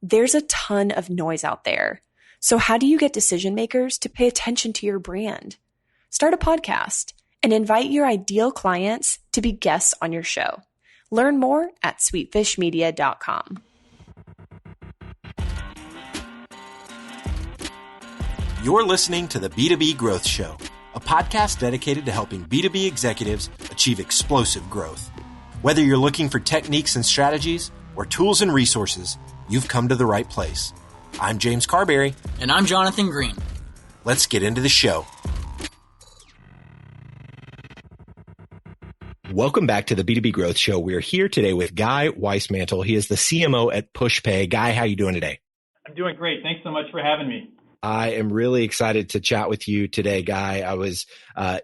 There's a ton of noise out there. So how do you get decision makers to pay attention to your brand? Start a podcast and invite your ideal clients to be guests on your show. Learn more at sweetfishmedia.com. You're listening to the B2B Growth Show, a podcast dedicated to helping B2B executives achieve explosive growth. Whether you're looking for techniques and strategies or tools and resources, you've come to the right place. I'm James Carberry. And I'm Jonathan Green. Let's get into the show. Welcome back to the B2B Growth Show. We're here today with Guy Weismantel. He is the CMO at Pushpay. Guy, how are you doing today? I'm doing great. Thanks so much for having me. I am really excited to chat with you today, Guy. I was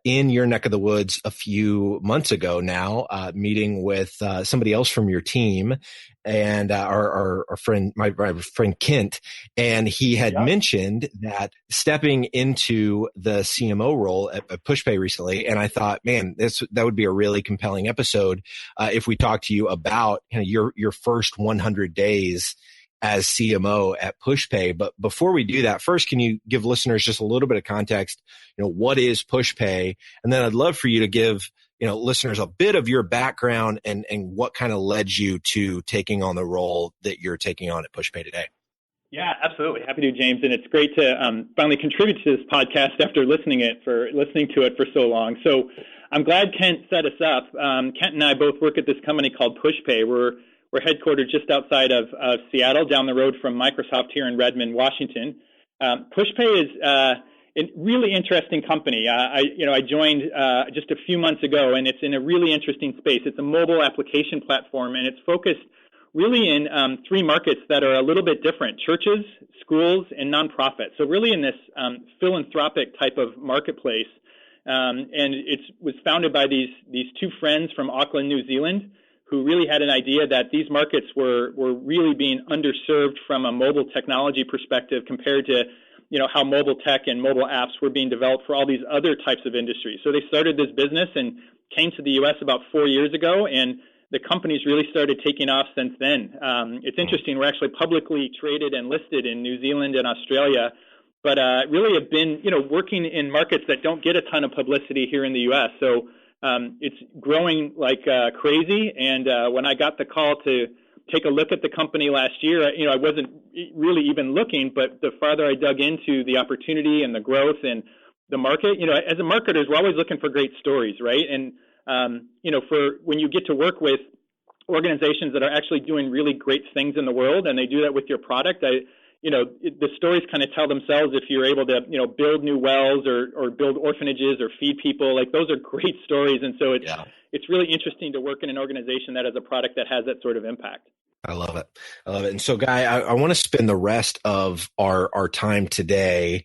in your neck of the woods a few months ago now, meeting with somebody else from your team and our friend, my friend Kent, and he had mentioned that stepping into the CMO role at Pushpay recently, and I thought, man, that would be a really compelling episode if we talked to you about your first 100 days as CMO at Pushpay. But before we do that, first, can you give listeners just a little bit of context? What is Pushpay? And then I'd love for you to give, listeners a bit of your background and what kind of led you to taking on the role that you're taking on at Pushpay today. Yeah, absolutely. Happy to, James. And it's great to finally contribute to this podcast after listening to it for so long. So I'm glad Kent set us up. Kent and I both work at this company called Pushpay. We're headquartered just outside of Seattle, down the road from Microsoft here in Redmond, Washington. Pushpay is a really interesting company. I joined just a few months ago, and it's in a really interesting space. It's a mobile application platform, and it's focused really in three markets that are a little bit different: churches, schools, and nonprofits. So really in this philanthropic type of marketplace. And it was founded by these two friends from Auckland, New Zealand, who really had an idea that these markets were really being underserved from a mobile technology perspective compared to, how mobile tech and mobile apps were being developed for all these other types of industries. So they started this business and came to the U.S. about 4 years ago, and the company's really started taking off since then. It's interesting. We're actually publicly traded and listed in New Zealand and Australia, but really have been, working in markets that don't get a ton of publicity here in the U.S. So it's growing like crazy. And when I got the call to take a look at the company last year, I wasn't really even looking, but the farther I dug into the opportunity and the growth and the market, as a marketers, we're always looking for great stories, right? And, for when you get to work with organizations that are actually doing really great things in the world, and they do that with your product, the stories kind of tell themselves. If you're able to, build new wells or build orphanages or feed people, like those are great stories. And so it's really interesting to work in an organization that has a product that has that sort of impact. I love it. And so, Guy, I want to spend the rest of our time today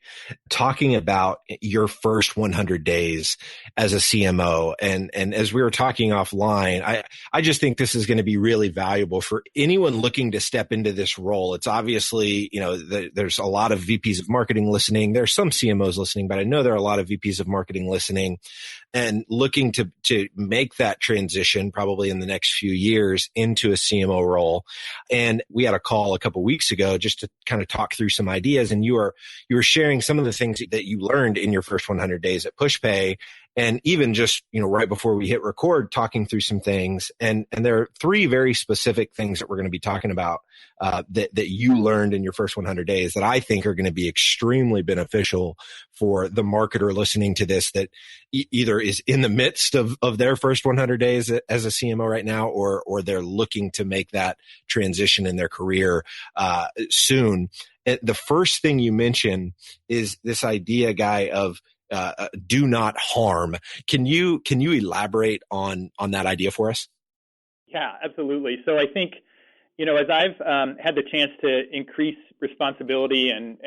talking about your first 100 days as a CMO. And as we were talking offline, I just think this is going to be really valuable for anyone looking to step into this role. It's obviously, there's a lot of VPs of marketing listening. There's some CMOs listening, but I know there are a lot of VPs of marketing listening and looking to make that transition probably in the next few years into a CMO role. And we had a call a couple of weeks ago just to kind of talk through some ideas. And you were sharing some of the things that you learned in your first 100 days at Pushpay. And even just, right before we hit record, talking through some things. And there are three very specific things that we're going to be talking about that you learned in your first 100 days that I think are going to be extremely beneficial for the marketer listening to this that either is in the midst of their first 100 days as a CMO right now, or they're looking to make that transition in their career soon. And the first thing you mentioned is this idea, Guy, of do not harm. Can you elaborate on that idea for us? Yeah, absolutely. So I think, as I've had the chance to increase responsibility and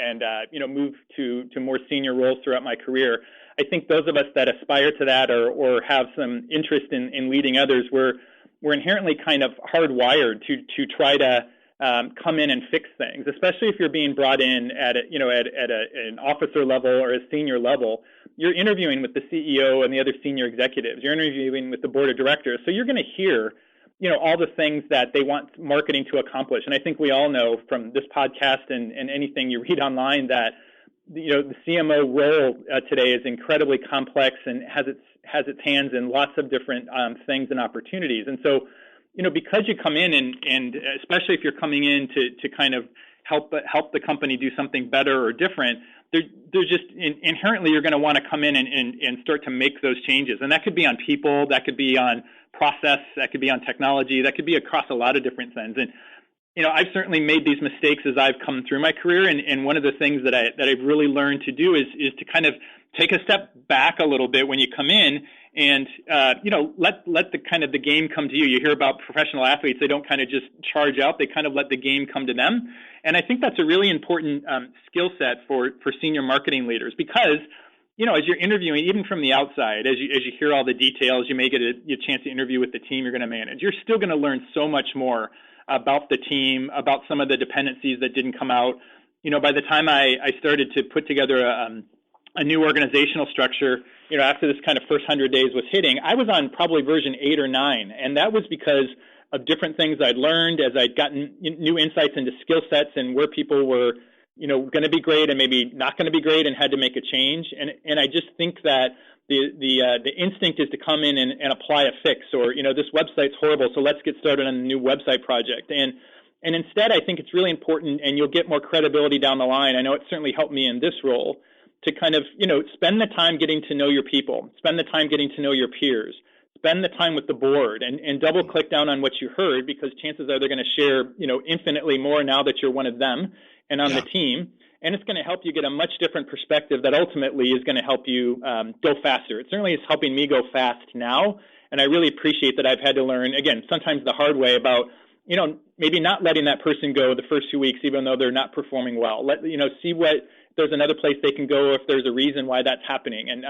move to more senior roles throughout my career, I think those of us that aspire to that or have some interest in leading others, we're inherently kind of hardwired to try to come in and fix things, especially if you're being brought in at an officer level or a senior level. You're interviewing with the CEO and the other senior executives. You're interviewing with the board of directors. So you're going to hear, all the things that they want marketing to accomplish. And I think we all know from this podcast and anything you read online that, the CMO role today is incredibly complex and has its hands in lots of different things and opportunities. And so, because you come in and especially if you're coming in to kind of help the company do something better or different, there's just inherently you're going to want to come in and start to make those changes. And that could be on people, that could be on process, that could be on technology, that could be across a lot of different things. And I've certainly made these mistakes as I've come through my career, and one of the things that I've really learned to do is to kind of take a step back a little bit when you come in, and let the kind of the game come to you. You hear about professional athletes; they don't kind of just charge out; they kind of let the game come to them. And I think that's a really important skill set for senior marketing leaders, because as you're interviewing, even from the outside, as you hear all the details, you may get a chance to interview with the team you're going to manage. You're still going to learn so much more about the team, about some of the dependencies that didn't come out. By the time I started to put together a new organizational structure, after this kind of first 100 days was hitting, I was on probably version 8 or 9. And that was because of different things I'd learned as I'd gotten new insights into skill sets and where people were, going to be great and maybe not going to be great and had to make a change. And I just think that the instinct is to come in and apply a fix, or, this website's horrible, so let's get started on a new website project. And instead, I think it's really important, and you'll get more credibility down the line. I know it certainly helped me in this role to kind of, spend the time getting to know your people, spend the time getting to know your peers, spend the time with the board, and double click down on what you heard, because chances are they're going to share, infinitely more now that you're one of them and on the team. And it's going to help you get a much different perspective that ultimately is going to help you go faster. It certainly is helping me go fast now. And I really appreciate that I've had to learn, again, sometimes the hard way about, maybe not letting that person go the first 2 weeks, even though they're not performing well. See what, if there's another place they can go, if there's a reason why that's happening. And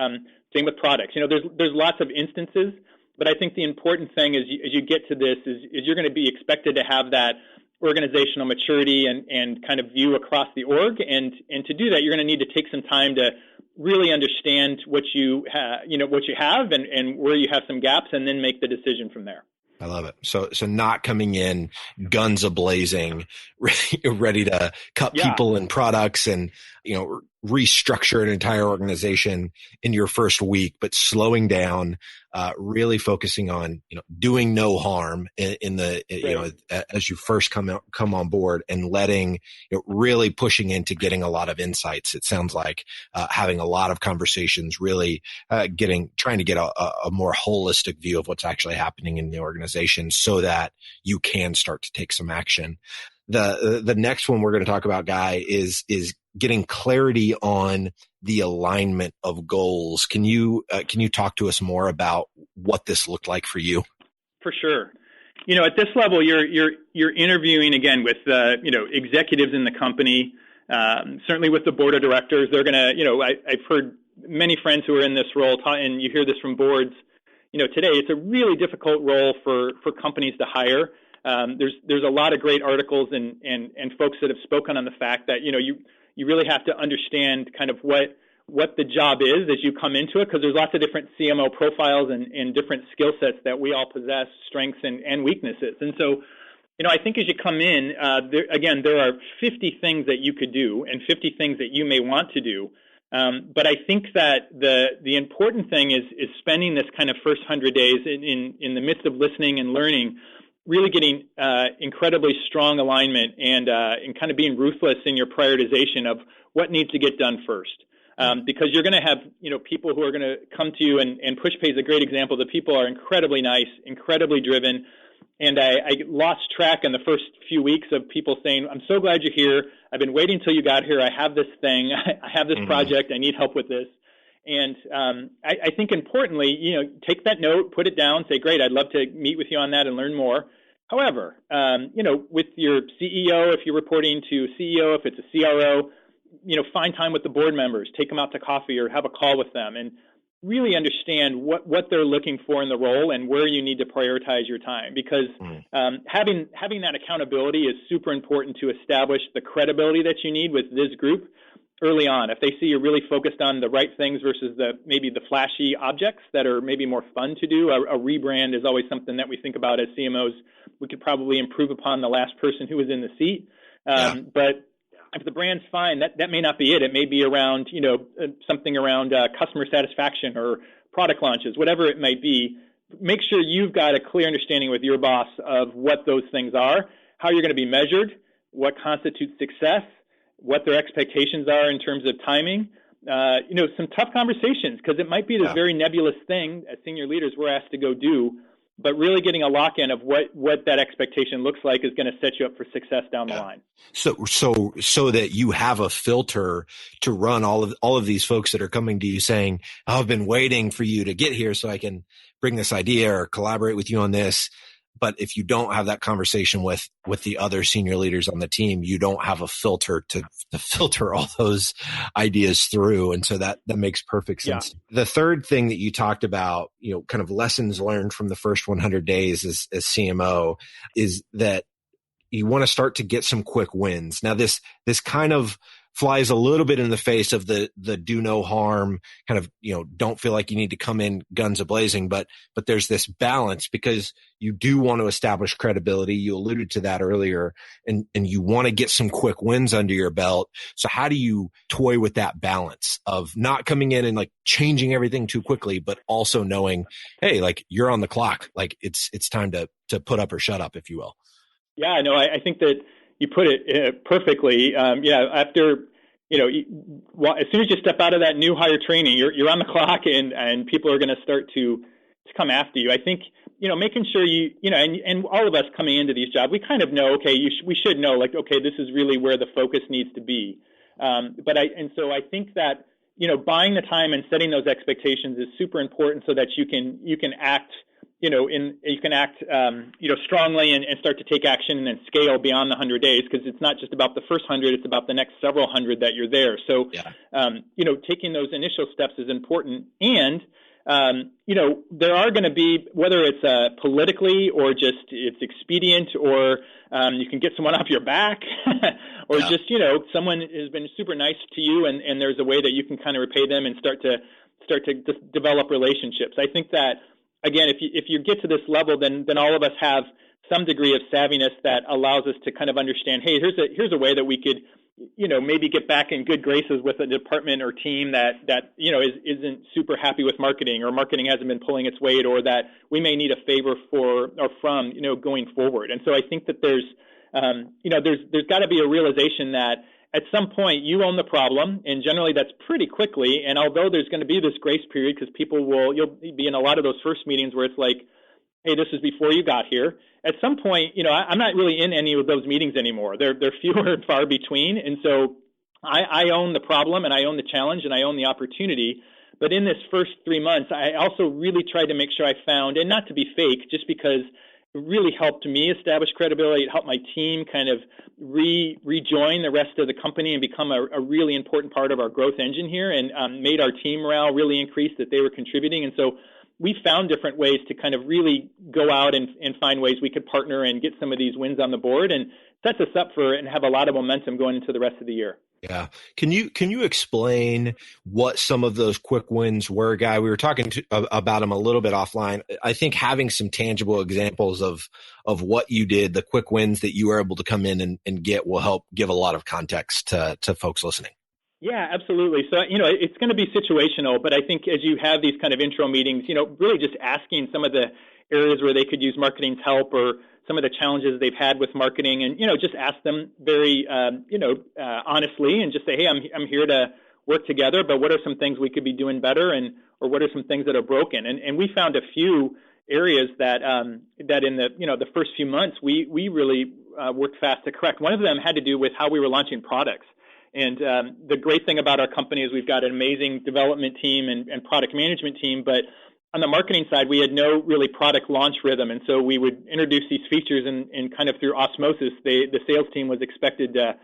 same with products. There's lots of instances, but I think the important thing as you get to this is you're going to be expected to have that organizational maturity and kind of view across the org. And to do that, you're going to need to take some time to really understand what you have and where you have some gaps, and then make the decision from there. I love it. So not coming in guns a-blazing, ready to cut people and products and, restructure an entire organization in your first week, but slowing down, really focusing on, doing no harm in the, as you first come on board, and letting, really pushing into getting a lot of insights. It sounds like, having a lot of conversations, really, trying to get a more holistic view of what's actually happening in the organization, so that you can start to take some action. The next one we're going to talk about, Guy, is getting clarity on the alignment of goals. Can you talk to us more about what this looked like for you? For sure. At this level, you're interviewing again with executives in the company. Certainly with the board of directors, they're going to. I've heard many friends who are in this role, and you hear this from boards. Today it's a really difficult role for companies to hire. There's a lot of great articles and folks that have spoken on the fact that you really have to understand kind of what the job is as you come into it, because there's lots of different CMO profiles and different skill sets that we all possess, strengths and weaknesses. And so, I think as you come in, there are 50 things that you could do and 50 things that you may want to do. But I think that the important thing is spending this kind of first 100 days in the midst of listening and learning, really getting incredibly strong alignment and kind of being ruthless in your prioritization of what needs to get done first. Because you're going to have people who are going to come to you, and Pushpay is a great example. The people are incredibly nice, incredibly driven. And I lost track in the first few weeks of people saying, "I'm so glad you're here. I've been waiting until you got here. I have this thing. I have this project. I need help with this." And I think importantly, take that note, put it down, say, "Great, I'd love to meet with you on that and learn more." However, with your CEO, if you're reporting to CEO, if it's a CRO, find time with the board members, take them out to coffee or have a call with them, and really understand what they're looking for in the role and where you need to prioritize your time. Because having that accountability is super important to establish the credibility that you need with this group. early on. If they see you're really focused on the right things versus maybe the flashy objects that are maybe more fun to do, a rebrand is always something that we think about as CMOs. We could probably improve upon the last person who was in the seat. But if the brand's fine, that may not be it. It may be around, something around customer satisfaction or product launches, whatever it might be. Make sure you've got a clear understanding with your boss of what those things are, how you're going to be measured, what constitutes success, what their expectations are in terms of timing. Some tough conversations, because it might be this very nebulous thing as senior leaders we're asked to go do, but really getting a lock-in of what that expectation looks like is going to set you up for success down the line. So that you have a filter to run all of these folks that are coming to you saying, "Oh, I've been waiting for you to get here so I can bring this idea or collaborate with you on this." But if you don't have that conversation with the other senior leaders on the team, you don't have a filter to filter all those ideas through. And so that makes perfect sense. Yeah. The third thing that you talked about, kind of lessons learned from the first 100 days as CMO, is that you want to start to get some quick wins. Now, this kind of flies a little bit in the face of the do no harm kind of, don't feel like you need to come in guns a-blazing, but there's this balance, because you do want to establish credibility. You alluded to that earlier, and you want to get some quick wins under your belt. So how do you toy with that balance of not coming in and like changing everything too quickly, but also knowing, hey, like you're on the clock, like it's time to put up or shut up, if you will? Yeah, no, I think that you put it perfectly. After, as soon as you step out of that new hire training, you're on the clock, and people are going to start to come after you. I think, making sure and all of us coming into these jobs, we kind of know, okay, we should know, like, okay, this is really where the focus needs to be. So I think that, buying the time and setting those expectations is super important, so that you can act strongly and start to take action and then scale beyond the 100 days, because it's not just about the first 100, it's about the next several hundred that you're there. So, taking those initial steps is important. And, there are going to be, whether it's politically or just it's expedient, or you can get someone off your back or just, someone has been super nice to you, and there's a way that you can kind of repay them and start to just develop relationships. I think that, again, if you get to this level, then all of us have some degree of savviness that allows us to kind of understand, hey, here's a way that we could, maybe get back in good graces with a department or team that isn't super happy with marketing, or marketing hasn't been pulling its weight, or that we may need a favor from going forward. And so I think that there's got to be a realization that at some point you own the problem, and generally that's pretty quickly. And although there's going to be this grace period, because you'll be in a lot of those first meetings where it's like, hey, this is before you got here. At some point, I'm not really in any of those meetings anymore. They're fewer and far between. And so I own the problem, and I own the challenge, and I own the opportunity. But in this first 3 months, I also really tried to make sure I found, and not to be fake, just because it really helped me establish credibility. It helped my team kind of rejoin the rest of the company and become a really important part of our growth engine here, and made our team morale really increase, that they were contributing. And so we found different ways to kind of really go out and find ways we could partner and get some of these wins on the board, and sets us up and have a lot of momentum going into the rest of the year. Yeah. Can you explain what some of those quick wins were, Guy? We were talking about them a little bit offline. I think having some tangible examples of what you did, the quick wins that you were able to come in and get, will help give a lot of context to folks listening. Yeah, absolutely. So, it's going to be situational, but I think as you have these kind of intro meetings, really just asking some of the areas where they could use marketing's help, or some of the challenges they've had with marketing, and, just ask them very, honestly, and just say, hey, I'm here to work together, but what are some things we could be doing better, or what are some things that are broken? And we found a few areas that in the first few months, we really worked fast to correct. One of them had to do with how we were launching products. And the great thing about our company is we've got an amazing development team and product management team, but on the marketing side, we had no really product launch rhythm. And so we would introduce these features, and kind of through osmosis, the sales team was expected to,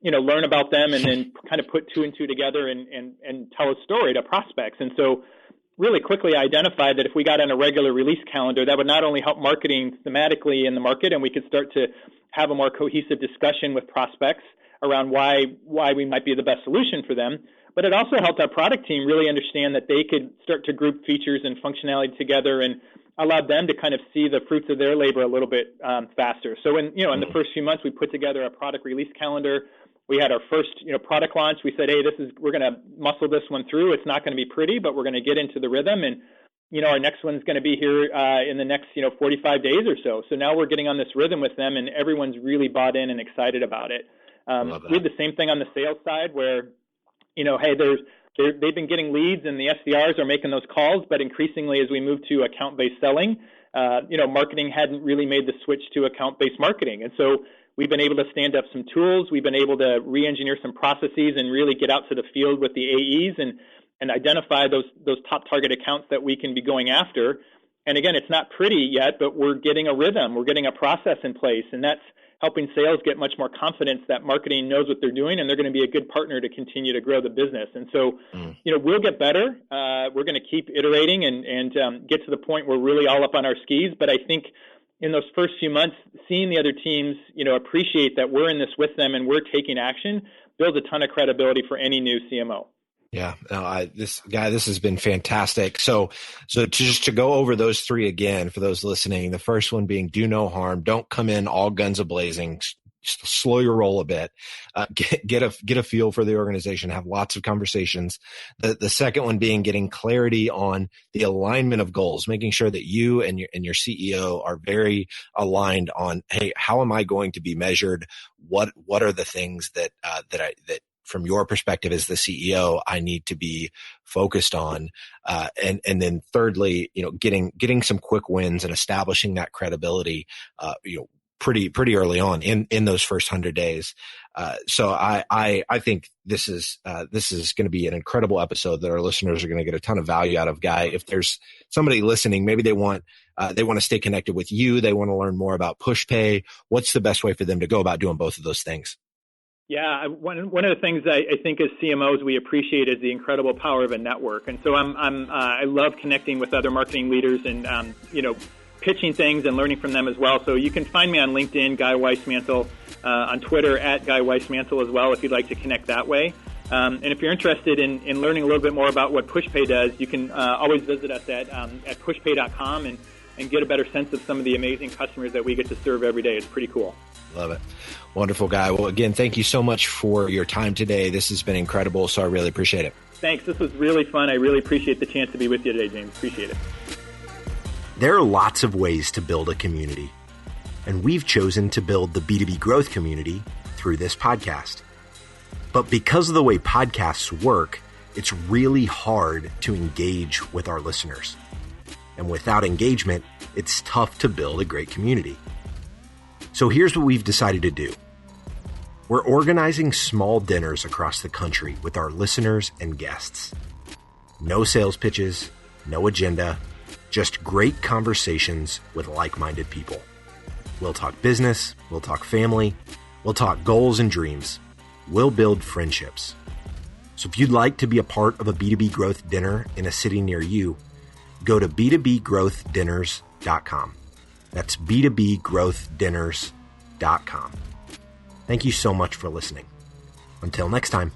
learn about them, and then kind of put two and two together and tell a story to prospects. And so really quickly identified that if we got on a regular release calendar, that would not only help marketing thematically in the market, and we could start to have a more cohesive discussion with prospects, around why we might be the best solution for them. But it also helped our product team really understand that they could start to group features and functionality together and allowed them to kind of see the fruits of their labor a little bit faster. So in the first few months, we put together a product release calendar. We had our first product launch. We said, hey, we're going to muscle this one through. It's not going to be pretty, but we're going to get into the rhythm. And our next one's going to be here in the next 45 days or so. So now we're getting on this rhythm with them, and everyone's really bought in and excited about it. We had the same thing on the sales side where, hey, they've been getting leads and the SDRs are making those calls, but increasingly as we move to account-based selling, marketing hadn't really made the switch to account-based marketing. And so we've been able to stand up some tools. We've been able to re-engineer some processes and really get out to the field with the AEs and identify those top target accounts that we can be going after. And again, it's not pretty yet, but we're getting a rhythm. We're getting a process in place, and that's helping sales get much more confidence that marketing knows what they're doing and they're going to be a good partner to continue to grow the business. And so, we'll get better. We're going to keep iterating and get to the point where we're really all up on our skis. But I think in those first few months, seeing the other teams, appreciate that we're in this with them and we're taking action builds a ton of credibility for any new CMO. Yeah, no, this has been fantastic. So just to go over those three again for those listening, the first one being do no harm. Don't come in all guns a-blazing. Just slow your roll a bit. Get a feel for the organization. Have lots of conversations. The second one being getting clarity on the alignment of goals, making sure that you and your CEO are very aligned on, hey, how am I going to be measured? What are the things that from your perspective as the CEO, I need to be focused on. And then thirdly, getting some quick wins and establishing that credibility, pretty early on in those first 100 days. So I think this is going to be an incredible episode that our listeners are going to get a ton of value out of. Guy, if there's somebody listening, maybe they want to stay connected with you. They want to learn more about Pushpay. What's the best way for them to go about doing both of those things? Yeah, one of the things I think as CMOs we appreciate is the incredible power of a network, and so I love connecting with other marketing leaders and pitching things and learning from them as well. So you can find me on LinkedIn, Guy Weismantel, on Twitter at Guy Weismantel as well if you'd like to connect that way. And if you're interested in learning a little bit more about what Pushpay does, you can always visit us at pushpay.com and get a better sense of some of the amazing customers that we get to serve every day. It's pretty cool. Love it. Wonderful, Guy. Well, again, thank you so much for your time today. This has been incredible, so I really appreciate it. Thanks. This was really fun. I really appreciate the chance to be with you today, James. Appreciate it. There are lots of ways to build a community, and we've chosen to build the B2B growth community through this podcast. But because of the way podcasts work, it's really hard to engage with our listeners. And without engagement, it's tough to build a great community. So here's what we've decided to do. We're organizing small dinners across the country with our listeners and guests. No sales pitches, no agenda, just great conversations with like-minded people. We'll talk business, we'll talk family, we'll talk goals and dreams. We'll build friendships. So if you'd like to be a part of a B2B growth dinner in a city near you, go to b2bgrowthdinners.com. That's b2bgrowthdinners.com. Thank you so much for listening. Until next time.